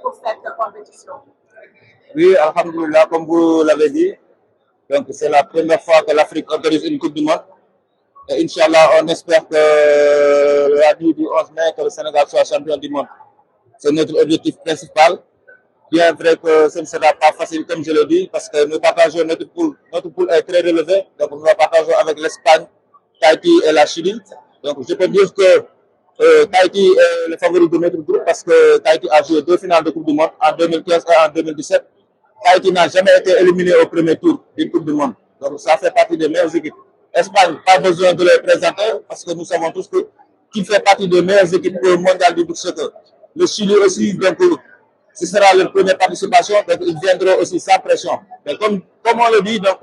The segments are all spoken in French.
pour cette compétition? Oui, alhamdoulilah, comme vous l'avez dit, donc c'est la première fois que l'Afrique organise une Coupe du Monde. Et Inch'Allah, on espère que la nuit du 11 mai, que le Sénégal soit champion du monde. C'est notre objectif principal. Bien vrai que ce ne sera pas facile, comme je l'ai dit, parce que nous partageons notre poule. Notre poule est très relevée, donc nous la partageons avec l'Espagne, Tahiti et la Chine. Donc je peux dire que Tahiti est le favori de notre groupe parce que Tahiti a joué 2 finales de Coupe du Monde en 2015 et en 2017. Tahiti n'a jamais été éliminé au premier tour d'une Coupe du Monde. Donc ça fait partie des meilleures équipes. Espagne, pas besoin de les présenter parce que nous savons tous qu'il fait partie des meilleures équipes mondiales du beach soccer. Le Chili aussi, donc ce sera leur première participation, donc ils viendront aussi sans pression. Mais comme on le dit, donc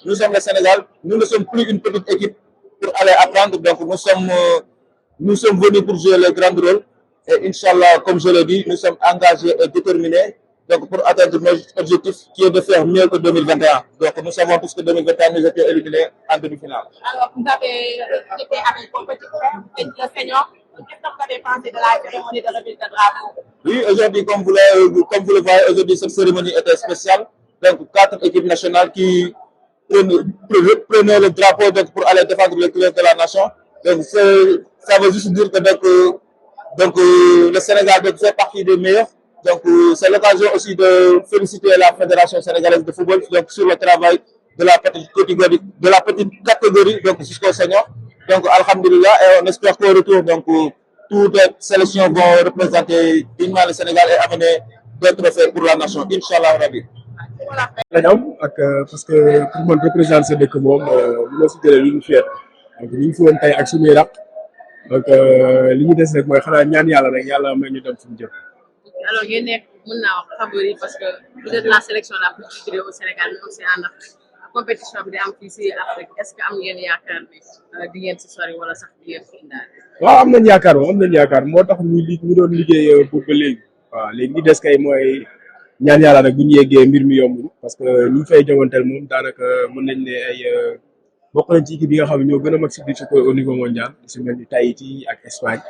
nous sommes le Sénégal, nous ne sommes plus une petite équipe pour aller apprendre, donc nous sommes venus pour jouer le grand rôle. Et Inch'Allah, comme je l'ai dit, nous sommes engagés et déterminés donc pour atteindre notre objectif qui est de faire mieux que 2021. Donc nous savons tous que 2021 nous étions éliminés en demi-finale. Alors vous avez été avec vos petits frères et le senior. Qu'est-ce que vous avez pensé de la cérémonie de remise de drapeau? Oui, aujourd'hui, comme vous le voyez, aujourd'hui cette cérémonie était spéciale. Donc 4 équipes nationales qui prenaient le drapeau donc, pour aller défendre le club de la nation. Donc ça veut juste dire que le Sénégal fait partie des meilleurs. Donc c'est l'occasion aussi de féliciter la Fédération sénégalaise de football donc, sur le travail de la petite catégorie donc jusqu'au senior. Donc alhamdulillah, et on espère qu'au retour donc toutes les sélections vont représenter dignement le Sénégal et amener des trophées pour la nation. Inch'Allah Rabbi. Parce que pour moi représenter ce dëkk moom mënoo si jëlee lu ñu fier donc ñu ngi fi woon tey ak suñuy raq donc li ñu des rek mooy xanaa ñaan yàlla rek yàlla may ñu dem fu ñu jëm. Alors ngeen nekk mën naa wax favori parce que vous êtes la sélection la plus titrée au Sénégal mais aussi en Afrique compétition bi di am fii si Afrique est-ce que am ngeen yaakaar ne di ngeen si sori wala sax di ngeen fi indaale. waaw am nañu yaakaar moo tax ñu doon liggéey boobu ba léegi waaw léegi li des kay mooy ñaan yàlla rek bu ñu yeggee mbir mi yomb parce que ñu fay jonganteel moom daanaka mën nañ ne ay bokk nañ ci équipe yi nga xam ne ñoo gën a mag si biir au niveau mondial si mel ni Tahiti ak Espagne.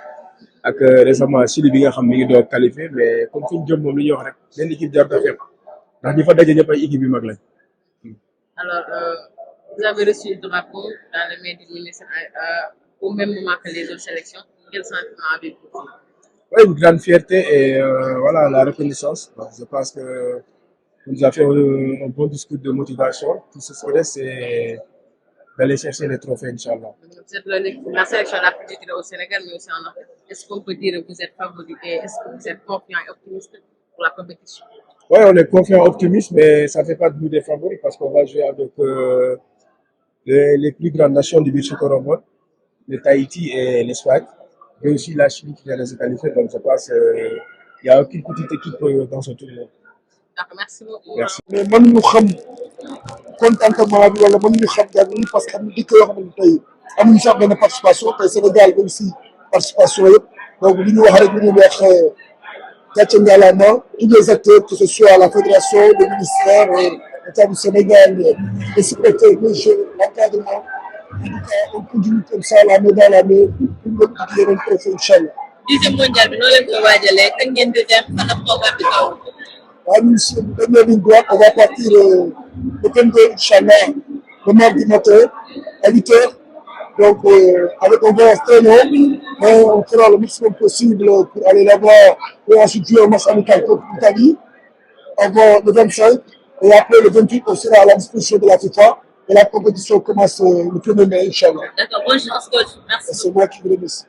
ak récemment Chili bi nga xam mi ngi doog qualifié mais comme fi ñu jëm moom li ñuy wax rek benn équipe jar na fépp ndax ñi fa daje ñëpp ay équipe yu mag lañ. Alors vous avez reçu le drapeau dans les mains du ministre au même moment que les autres sélections. Quel sentiment avez-vous? Oui, une grande fierté et voilà la reconnaissance. Donc, je pense que nous avons fait un bon discours de motivation. Tout ce qui reste, c'est d'aller chercher les trophées, Inch'Allah. Vous êtes la sélection la plus titrée au Sénégal, mais aussi en Afrique. Est-ce qu'on peut dire que vous êtes favori et est-ce que vous êtes confiant et optimiste pour la compétition? Oui, on est confiant et optimiste, mais ça ne fait pas de nous des favoris parce qu'on va jouer avec les plus grandes nations du beach soccer au monde, le Tahiti et l'Espagne, et aussi la Chine qui vient de se qualifier. Donc je pense qu'il n'y a aucune petite équipe dans ce tournoi. Merci beaucoup. Merci. Mais mënuñu xam contentement bi wala mënuñu xam daal parce que am na dëkk yoo xam ne tey amuñu sax benn participation tey Sénégal ba aussi participation yëpp donc li ñu wax rek li ñu wax gàcce ngalaama tous les acteurs que ce soit la fédération le ministère l'État du Sénégal les secrétaires les jeunes l'encadrement en tout cas on continue comme ça la main dans la main pour le yeneen trophée inchallah. 10e mondial bi noo leen koy waajalee kañ ngeen di def fan ak programme bi taw. waaw ñun si dernière ligne droite on va partir le 22 inchallah le mardi matin à 8 h donc avec un voyage très long mais on fera le maximum possible pour aller là-bas et ensuite jouer un match amical contre l'Italie avant le 25 et après le 28 on sera à la disposition de la FIFA et la compétition commence le 1er mai inchallah. D'accord, bonne chance coach, merci. C'est moi qui vous remercie.